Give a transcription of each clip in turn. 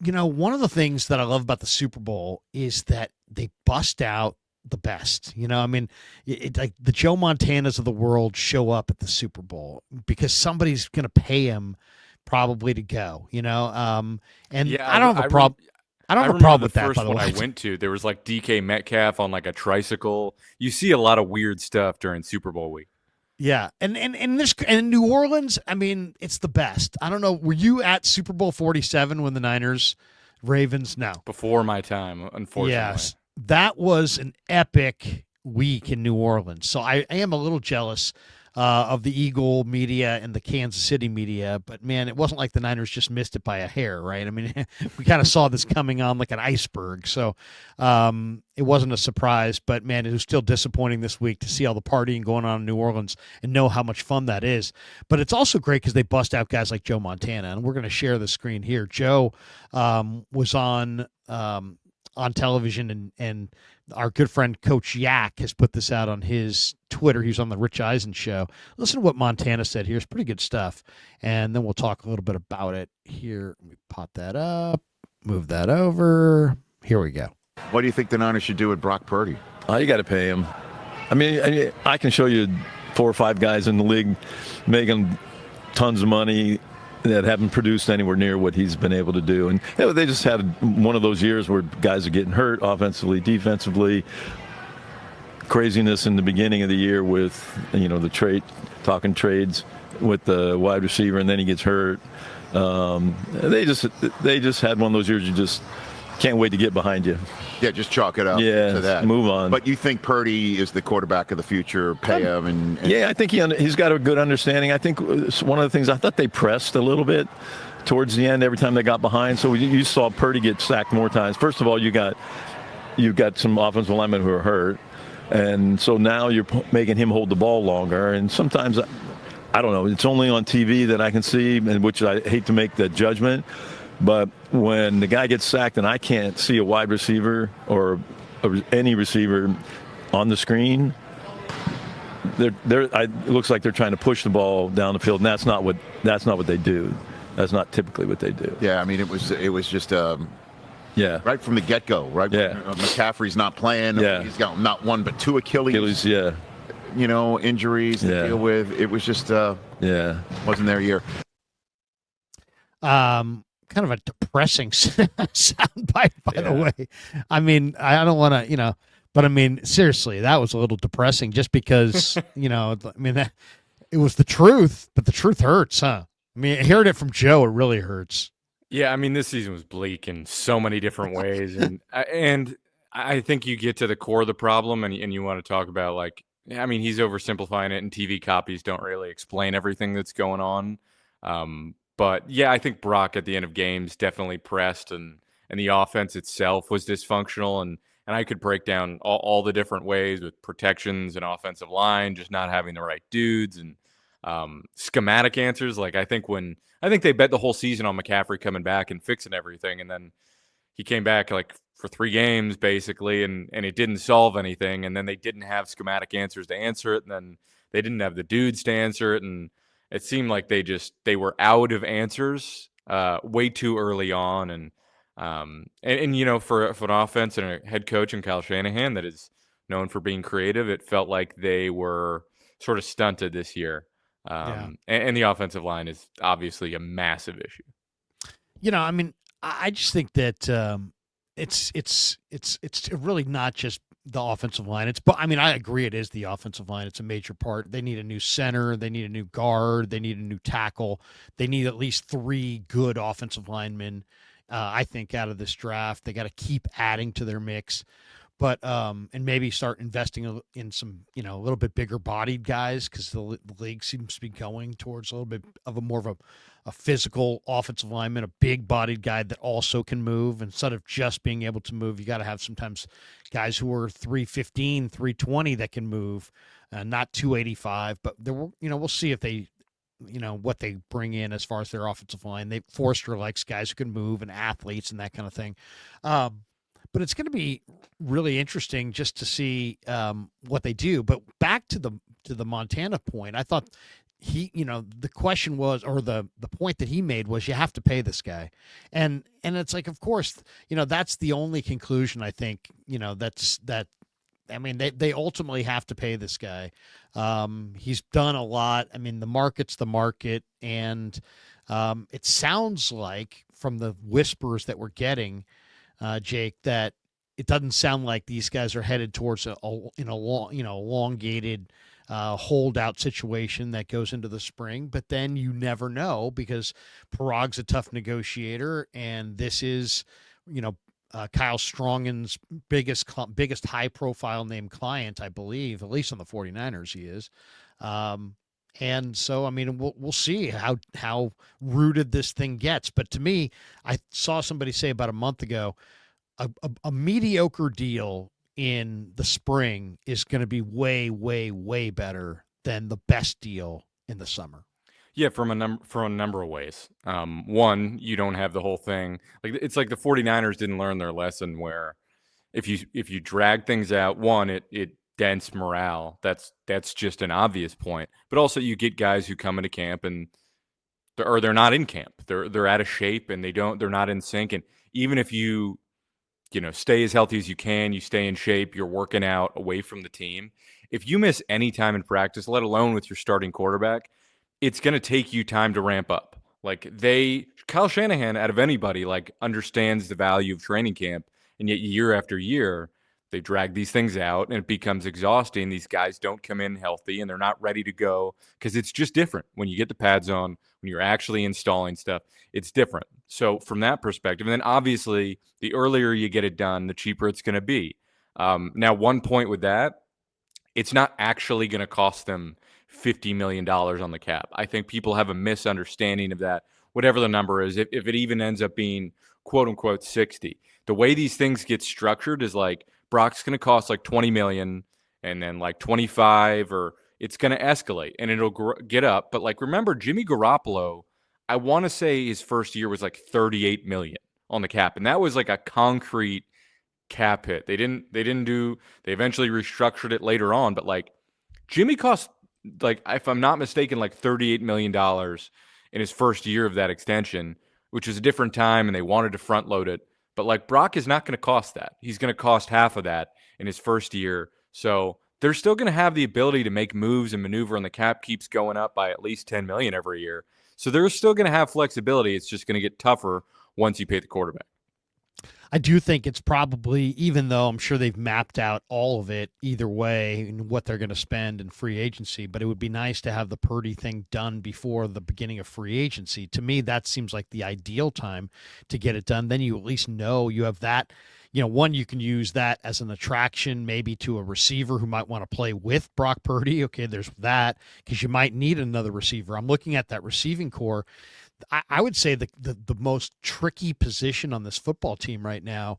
one of the things that I love about the Super Bowl is that they bust out the best. I mean, like the Joe Montanas of the world show up at the Super Bowl because somebody's going to pay him probably to go. And Yeah, I don't have a problem. I don't I have a remember problem the with that, by first the one I way. went to. There was like DK Metcalf on like a tricycle. You see a lot of weird stuff during Super Bowl week. Yeah, and New Orleans, I mean, it's the best. I don't know. Were you at Super Bowl 47 when the Niners Ravens? No. Before my time, unfortunately. Yes, that was an epic week in New Orleans. So I am a little jealous of the Eagle media and the Kansas City media, but man, it wasn't like the Niners just missed it by a hair, right? I mean, we kind of saw this coming on like an iceberg. So it wasn't a surprise, but man, it was still disappointing this week to see all the partying going on in New Orleans and know how much fun that is. But it's also great because they bust out guys like Joe Montana, and we're going to share the screen here. Joe was on television, and our good friend Coach Yak has put this out on his Twitter. He was on the Rich Eisen show. Listen to what Montana said here. It's pretty good stuff. And then we'll talk a little bit about it here. Let me pop that up, move that over. Here we go. What do you think the Niners should do with Brock Purdy? Oh, you got to pay him. I mean, I can show you 4 or 5 guys in the league making tons of money that haven't produced anywhere near what he's been able to do. And they just had one of those years where guys are getting hurt offensively, defensively. Craziness in the beginning of the year with, talking trades with the wide receiver, and then he gets hurt. They just had one of those years you just can't wait to get behind you. Yeah, just chalk it up to that. Move on. But you think Purdy is the quarterback of the future, pay him? And yeah, I think he's got a good understanding. I think one of the things, I thought they pressed a little bit towards the end every time they got behind. So you saw Purdy get sacked more times. First of all, you got some offensive linemen who are hurt. And so now you're making him hold the ball longer. And sometimes, I don't know, it's only on TV that I can see, and which I hate to make the judgment. But when the guy gets sacked and I can't see a wide receiver or any receiver on the screen, it looks like they're trying to push the ball down the field, and that's not what they do. That's not typically what they do. Yeah, I mean, it was just yeah, right from the get-go, right? Yeah. McCaffrey's not playing. Yeah. He's got not one but 2 Achilles. Yeah. Injuries to deal with. It was just wasn't their year. Kind of a depressing soundbite, by the way. I mean, I don't want to, but I mean, seriously, that was a little depressing just because, I mean, it was the truth, but the truth hurts, huh? I mean, hearing it from Joe, it really hurts. Yeah, I mean, this season was bleak in so many different ways, and I think you get to the core of the problem, and you want to talk about, like, I mean, he's oversimplifying it, and TV copies don't really explain everything that's going on. But yeah, I think Brock at the end of games definitely pressed, and the offense itself was dysfunctional, and I could break down all the different ways with protections and offensive line, just not having the right dudes and schematic answers. Like I think they bet the whole season on McCaffrey coming back and fixing everything, and then he came back like for 3 games basically, and it didn't solve anything, and then they didn't have schematic answers to answer it, and then they didn't have the dudes to answer it, and it seemed like they were out of answers way too early on, and for an offense and a head coach in Kyle Shanahan that is known for being creative, it felt like they were sort of stunted this year. And the offensive line is obviously a massive issue. I mean, I just think that it's really not just the offensive line. I agree it is the offensive line. It's a major part. They need a new center. They need a new guard. They need a new tackle. They need at least 3 good offensive linemen, I think, out of this draft. They got to keep adding to their mix. But and maybe start investing in some, a little bit bigger bodied guys, because the league seems to be going towards a little bit of a physical offensive lineman, a big bodied guy that also can move. Instead of just being able to move, you got to have sometimes guys who are 315, 320 that can move, not 285. But we'll see if they, what they bring in as far as their offensive line. Forrester likes guys who can move and athletes and that kind of thing. But it's going to be really interesting just to see what they do. But back to the Montana point, I thought the question was, or the point that he made was, you have to pay this guy. And it's like, of course, that's the only conclusion I think, I mean, they ultimately have to pay this guy. He's done a lot. I mean, the market's the market. And it sounds like from the whispers that we're getting, Jake, that it doesn't sound like these guys are headed towards elongated holdout situation that goes into the spring. But then you never know, because Parag's a tough negotiator, and this is, Kyle Strongen's biggest high profile named client, I believe, at least on the 49ers he is. And so, I mean, we'll see how rooted this thing gets. But to me, I saw somebody say about a month ago, a mediocre deal in the spring is going to be way, way, way better than the best deal in the summer. Yeah, from a number of ways. One, you don't have the whole thing. Like, it's like the 49ers didn't learn their lesson, where if you drag things out, one, it dents morale. That's just an obvious point. But also, you get guys who come into camp and they're not in camp. They're out of shape, and they're not in sync. And even if you stay as healthy as you can, you stay in shape, you're working out away from the team. If you miss any time in practice, let alone with your starting quarterback, it's going to take you time to ramp up. Like, Kyle Shanahan, out of anybody, like, understands the value of training camp. And yet year after year, they drag these things out, and it becomes exhausting. These guys don't come in healthy, and they're not ready to go, because it's just different. When you get the pads on, when you're actually installing stuff, it's different. So from that perspective, and then obviously the earlier you get it done, the cheaper it's going to be. Now, one point with that, it's not actually going to cost them $50 million on the cap. I think people have a misunderstanding of that, whatever the number is. If it even ends up being quote unquote 60, the way these things get structured is like, Brock's going to cost like 20 million, and then like 25, or it's going to escalate and it'll get up. But like, remember, Jimmy Garoppolo, I want to say his first year was like 38 million on the cap, and that was like a concrete cap hit. They eventually restructured it later on, but like, Jimmy cost, like, if I'm not mistaken, like $38 million in his first year of that extension, which was a different time, and they wanted to front load it. But like, Brock is not going to cost that. He's going to cost half of that in his first year. So they're still going to have the ability to make moves and maneuver, and the cap keeps going up by at least 10 million every year. So they're still going to have flexibility. It's just going to get tougher once you pay the quarterback. I do think it's probably, even though I'm sure they've mapped out all of it either way and what they're going to spend in free agency, but it would be nice to have the Purdy thing done before the beginning of free agency. To me, that seems like the ideal time to get it done. Then you at least know you have that. One, you can use that as an attraction maybe to a receiver who might want to play with Brock Purdy. Okay, there's that, because you might need another receiver. I'm looking at that receiving core. I would say the most tricky position on this football team right now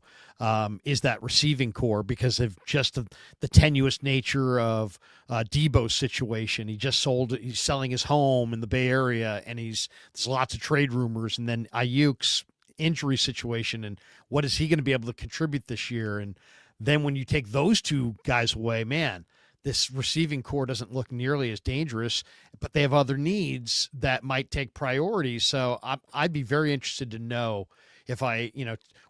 is that receiving core, because of just the tenuous nature of Debo's situation. He's selling his home in the Bay Area, and there's lots of trade rumors, and then Ayuk's injury situation, and what is he going to be able to contribute this year? And then when you take those two guys away, man, this receiving core doesn't look nearly as dangerous, but they have other needs that might take priority. So I'd be very interested to know if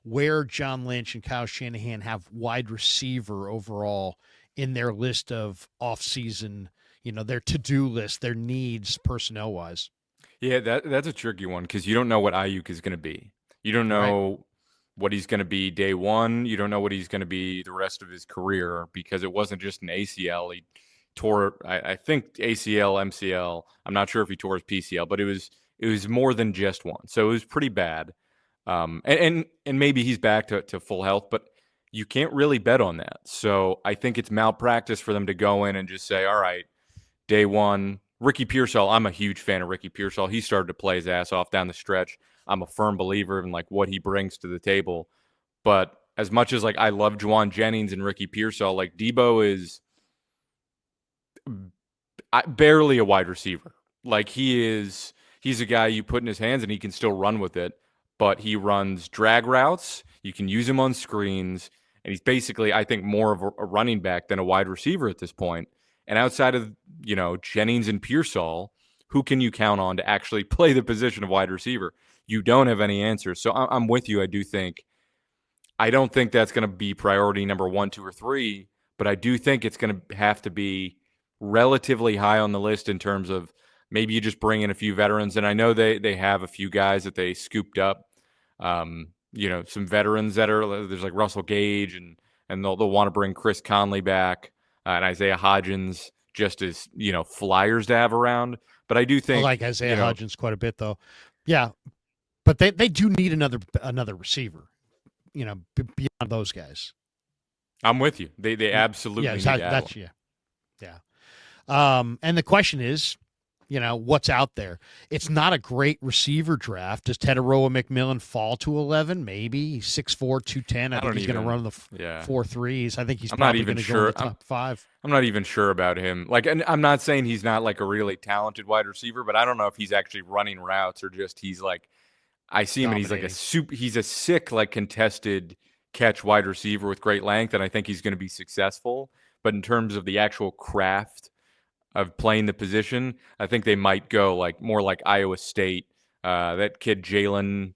where John Lynch and Kyle Shanahan have wide receiver overall in their list of off-season, their to-do list, their needs personnel-wise. Yeah, that's a tricky one, because you don't know what Ayuk is going to be. You don't know what he's going to be day one. You don't know what he's going to be the rest of his career, because it wasn't just an ACL. He tore, I think, ACL, MCL. I'm not sure if he tore his PCL, but it was more than just one. So it was pretty bad. And maybe he's back to full health, but you can't really bet on that. So I think it's malpractice for them to go in and just say, all right, day one, Ricky Pearsall. I'm a huge fan of Ricky Pearsall. He started to play his ass off down the stretch. I'm a firm believer in like what he brings to the table. But as much as like I love Juwan Jennings and Ricky Pearsall, like Debo is barely a wide receiver. Like he's a guy you put in his hands and he can still run with it, but he runs drag routes. You can use him on screens, and he's basically, I think, more of a running back than a wide receiver at this point. And outside of, Jennings and Pearsall, who can you count on to actually play the position of wide receiver? You don't have any answers. So I'm with you. I don't think that's going to be priority number 1, 2, or 3, but I do think it's going to have to be relatively high on the list in terms of maybe you just bring in a few veterans. And I know they have a few guys that they scooped up, some veterans there's like Russell Gage, and they'll want to bring Chris Conley back and Isaiah Hodgins just as, flyers to have around. But I do think I like Isaiah Hodgins quite a bit, though. Yeah, but they do need another receiver, beyond those guys. I'm with you. They absolutely need that. Yeah. And the question is, what's out there? It's not a great receiver draft. Does Tedoroa McMillan fall to 11? Maybe. He's 6'4", 210. I think he's going to run the 4.3s. I think he's probably going to go in the top 5. I'm not even sure about him. And I'm not saying he's not like a really talented wide receiver, but I don't know if he's actually running routes or just he's like, I see him and he's like he's a sick, like contested catch wide receiver with great length, and I think he's going to be successful. But in terms of the actual craft of playing the position, I think they might go like more like Iowa State. That kid Jalen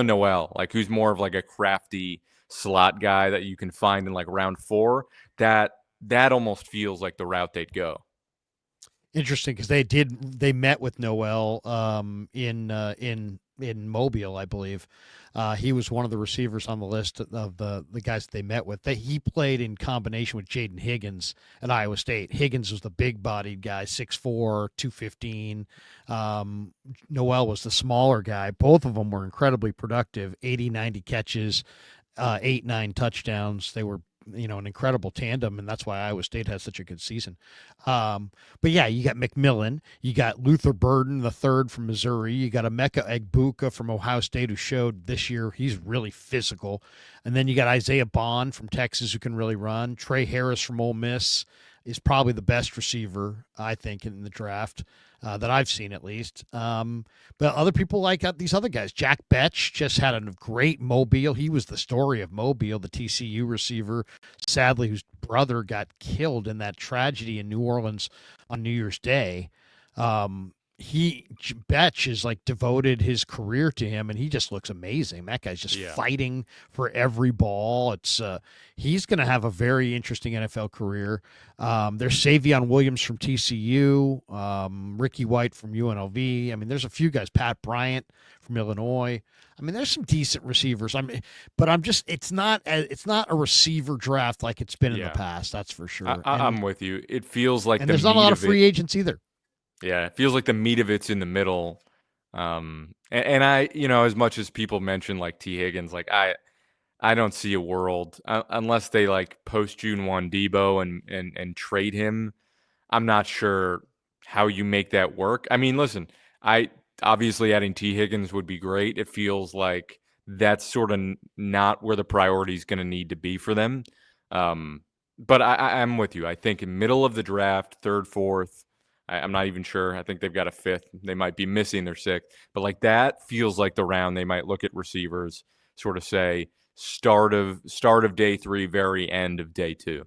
Noel, like who's more of like a crafty slot guy that you can find in like round 4. That almost feels like the route they'd go. Interesting, because they met with Noel in Mobile, I believe. He was one of the receivers on the list of the guys that they met with. He played in combination with Jaden Higgins at Iowa State. Higgins was the big-bodied guy, 6'4", 215. Noel was the smaller guy. Both of them were incredibly productive, 80, 90 catches, 8, 9 touchdowns. They were an incredible tandem, and that's why Iowa State has such a good season. But yeah, you got McMillan, you got Luther Burden, the third from Missouri, you got Emeka Egbuka from Ohio State, who showed this year he's really physical, and then you got Isaiah Bond from Texas, who can really run. Trey Harris from Ole Miss is probably the best receiver, I think, in the draft that I've seen, at least. But other people like these other guys. Jack Betch just had a great Mobile. He was the story of Mobile, the TCU receiver, sadly, whose brother got killed in that tragedy in New Orleans on New Year's Day. Betch is like devoted his career to him, and he just looks amazing. That guy's just fighting for every ball. He's going to have a very interesting NFL career. There's Savion Williams from TCU, Ricky White from UNLV. I mean, there's a few guys. Pat Bryant from Illinois. I mean, there's some decent receivers. It's not a receiver draft like it's been in the past. That's for sure. I'm with you. It feels like there's not a lot of free agents either. Yeah, it feels like the meat of it's in the middle. And I, as much as people mention like T. Higgins, like I don't see a world unless they like post June 1 Debo and trade him. I'm not sure how you make that work. I mean, listen, obviously adding T. Higgins would be great. It feels like that's sort of not where the priority is going to need to be for them. But I'm with you. I think in middle of the draft, 3rd, 4th, I'm not even sure. I think they've got a 5th. They might be missing their 6th. But like that feels like the round they might look at receivers, sort of say start of day 3, very end of day 2.